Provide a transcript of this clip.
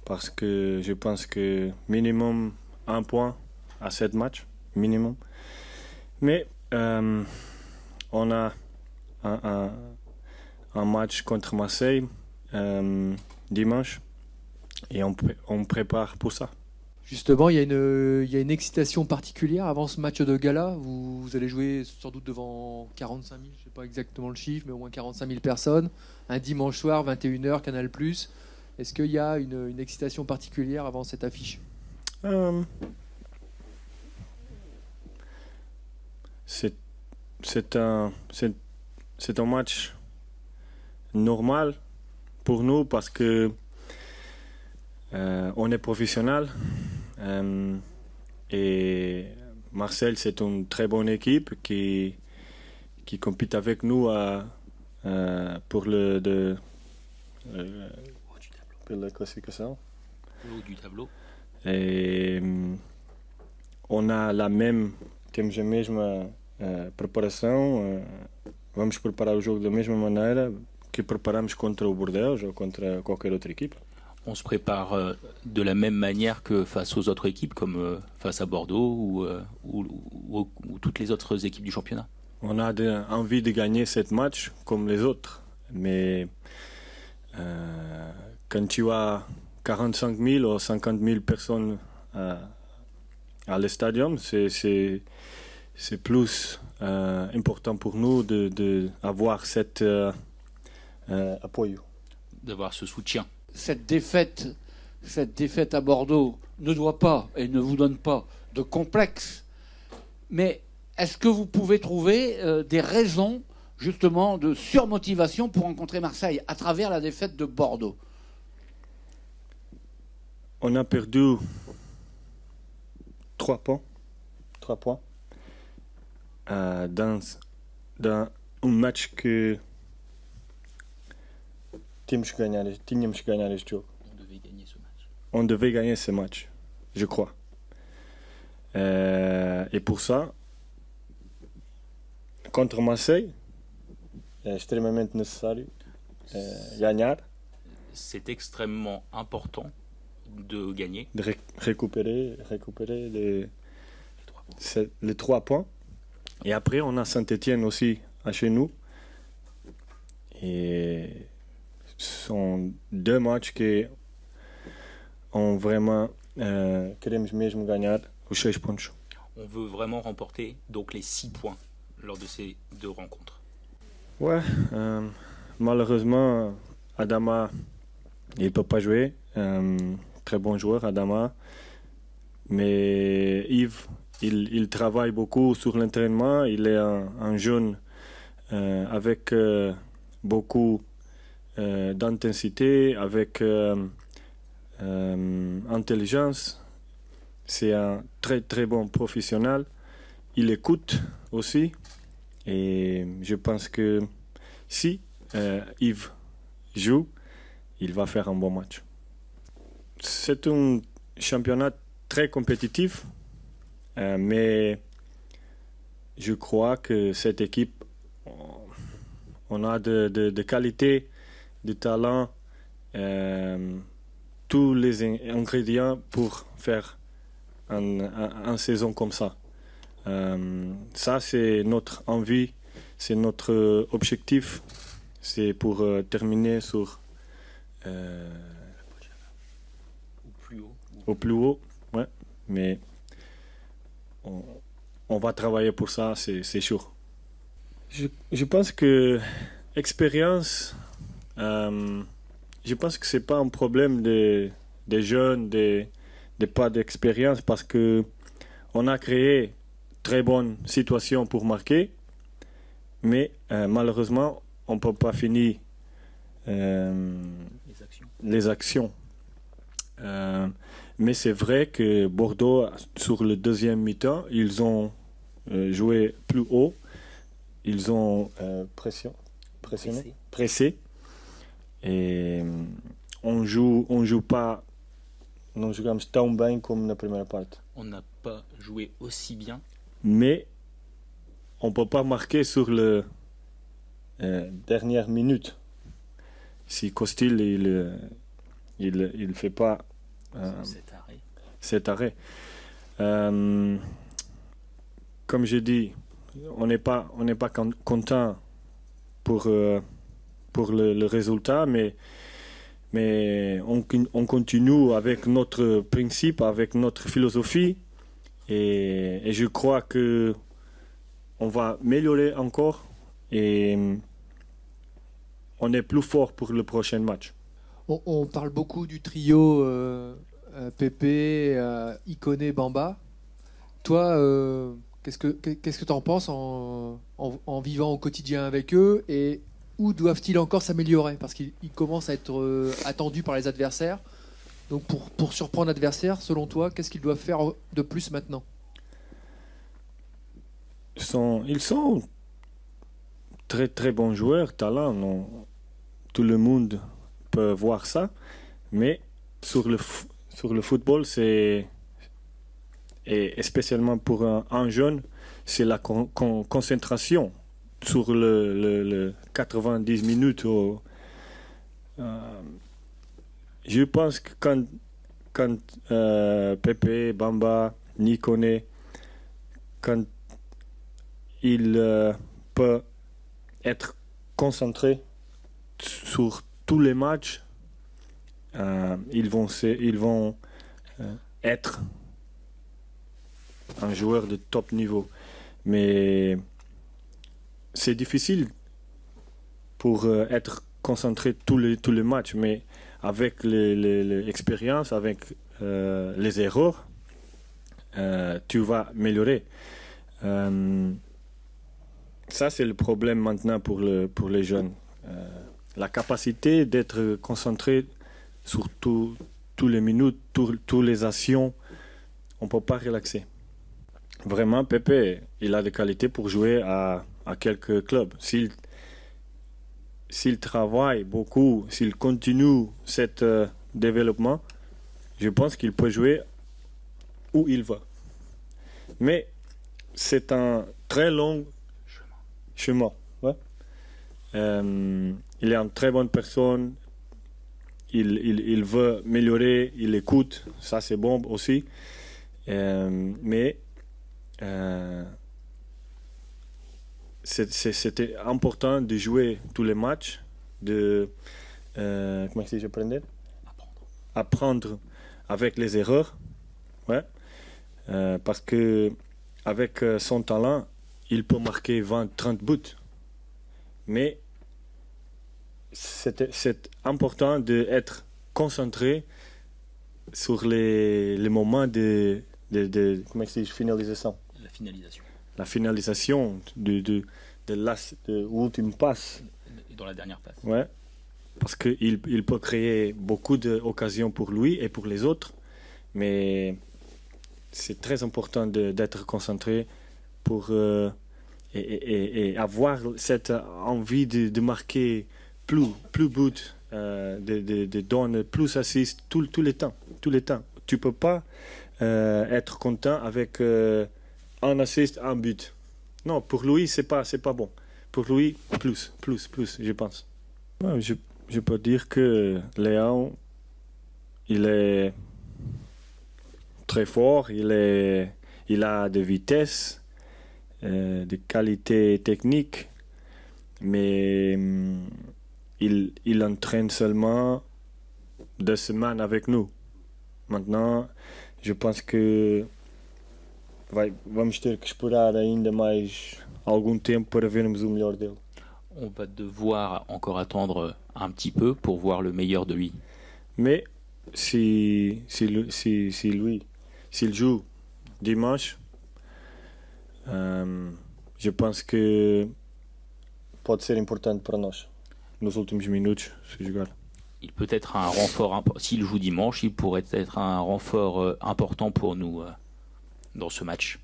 parce que je pense que minimum un point à 7 matchs, minimum. Mais on a un match contre Marseille dimanche et on prépare pour ça. Justement, il y a une excitation particulière avant ce match de gala. Vous allez jouer sans doute devant 45 000, je ne sais pas exactement le chiffre, mais au moins 45 000 personnes. Un dimanche soir, 21h, Canal+. Est-ce qu'il y a une excitation particulière avant cette affiche? C'est un match normal pour nous parce que on est professionnel et Marseille c'est une très bonne équipe qui compite avec nous pour la classification. Le haut du tableau. Et on a la même, temos a mesma preparação, vamos preparar o jogo da mesma maneira que preparamos contra o Bordeaux ou contra qualquer outra equipe. On se prépare de la même manière que face aux autres équipes, comme face à Bordeaux ou toutes les autres équipes du championnat. On a envie de gagner cette match comme les autres, mais quand tu as 45 000 ou 50 000 personnes à l'stadium, c'est plus important pour nous d'avoir cet appui. D'avoir ce soutien. Cette défaite à Bordeaux ne doit pas et ne vous donne pas de complexe, mais est-ce que vous pouvez trouver des raisons justement de surmotivation pour rencontrer Marseille à travers la défaite de Bordeaux? On a perdu 3 points dans un match que tínhamos que ganhar este jogo. On devait gagner ce match, je crois. Et pour ça, contre Marseille, é extremamente necessário ganhar. C'est extrêmement important de gagner. De récupérer les 3 points. Et après, on a Saint-Étienne aussi à chez nous. Et ce sont 2 matchs que on vraiment queremos mesmo ganhar os 6 pontos. On veut vraiment remporter donc les 6 points lors de ces 2 rencontres. Ouais, malheureusement, Adama, il ne peut pas jouer. Très bon joueur, Adama. Mais Yves, il travaille beaucoup sur l'entraînement. Il est un jeune avec beaucoup d'intensité, avec intelligence. C'est un très très bon professionnel. Il écoute aussi. Et je pense que si Yves joue, il va faire un bon match. C'est un championnat très compétitif, mais je crois que cette équipe, on a de qualité, de talent, tous les ingrédients pour faire une saison comme ça. Ça, c'est notre envie, c'est notre objectif, c'est pour terminer sur au plus haut, ouais. Mais on va travailler pour ça, c'est sûr. Je pense que expérience, je pense que c'est pas un problème des jeunes, de pas d'expérience, parce que on a créé très bonne situation pour marquer, mais malheureusement, on ne peut pas finir les actions. Mais c'est vrai que Bordeaux, sur le deuxième mi-temps, ils ont joué plus haut, ils ont pressé, et on joue pas, não jogamos tão bem como na primeira parte. On n'a pas joué aussi bien. Mais on ne peut pas marquer sur la dernière minute. Si Costil il fait pas cet arrêt. Comme j'ai dit, on n'est pas content pour le résultat, mais on continue avec notre principe, avec notre philosophie, et je crois que on va améliorer encore et on est plus fort pour le prochain match. On parle beaucoup du trio Pépé, Ikoné, Bamba. Toi, qu'est-ce que tu en penses en vivant au quotidien avec eux, et où doivent-ils encore s'améliorer? Parce qu'ils commencent à être attendus par les adversaires. Donc pour surprendre l'adversaire, selon toi, qu'est-ce qu'ils doivent faire de plus maintenant? Ils sont très très bons joueurs, talents. Non, tout le monde peut voir ça, mais sur le football, et spécialement pour un jeune, c'est la concentration sur le 90 minutes. Je pense que quand Pépé, Bamba, Nikone, quand il peut être concentré sur tous les matchs, ils vont être un joueur de top niveau. Mais c'est difficile pour être concentré tous les matchs, mais avec l'expérience, avec les erreurs, tu vas améliorer. Ça, c'est le problème maintenant pour les jeunes. La capacité d'être concentré sur tous les minutes, toutes les actions, on ne peut pas relaxer. Vraiment, Pépé, il a des qualités pour jouer à quelques clubs. S'il travaille beaucoup, s'il continue ce développement, je pense qu'il peut jouer où il va. Mais c'est un très long chemin. Ouais. Il est une très bonne personne. Il veut améliorer, il écoute. Ça, c'est bon aussi. Mais c'était important de jouer tous les matchs, comment est-ce que je peux dire? Apprendre avec les erreurs, ouais. Parce que avec son talent, il peut marquer 20-30 buts, mais c'est important d'être concentré sur les moments de comment est-ce que je finalise ça? La finalisation de l'ultime passe. Dans la dernière passe. Ouais. Parce qu'il peut créer beaucoup d'occasions pour lui et pour les autres. Mais c'est très important d'être concentré pour et avoir cette envie de marquer plus buts, de donner plus assists tout le temps. Tu ne peux pas être content avec un assist, un but. Non, pour lui, c'est pas bon. Pour lui, plus, je pense. Ouais, je peux dire que Léon, il est très fort, il a de vitesse, de qualité technique, mais il entraîne seulement 2 semaines avec nous. Maintenant, je pense que vamos ter que esperar ainda mais algum tempo para vermos o melhor dele. On va devoir encore attendre un petit peu pour voir le meilleur de lui. Mais s'il joue dimanche, je pense que pode ser importante para nós nos últimos minutos se jogar. Il peut être un renfort, s'il joue dimanche, il pourrait être un renfort important pour nous dans ce match.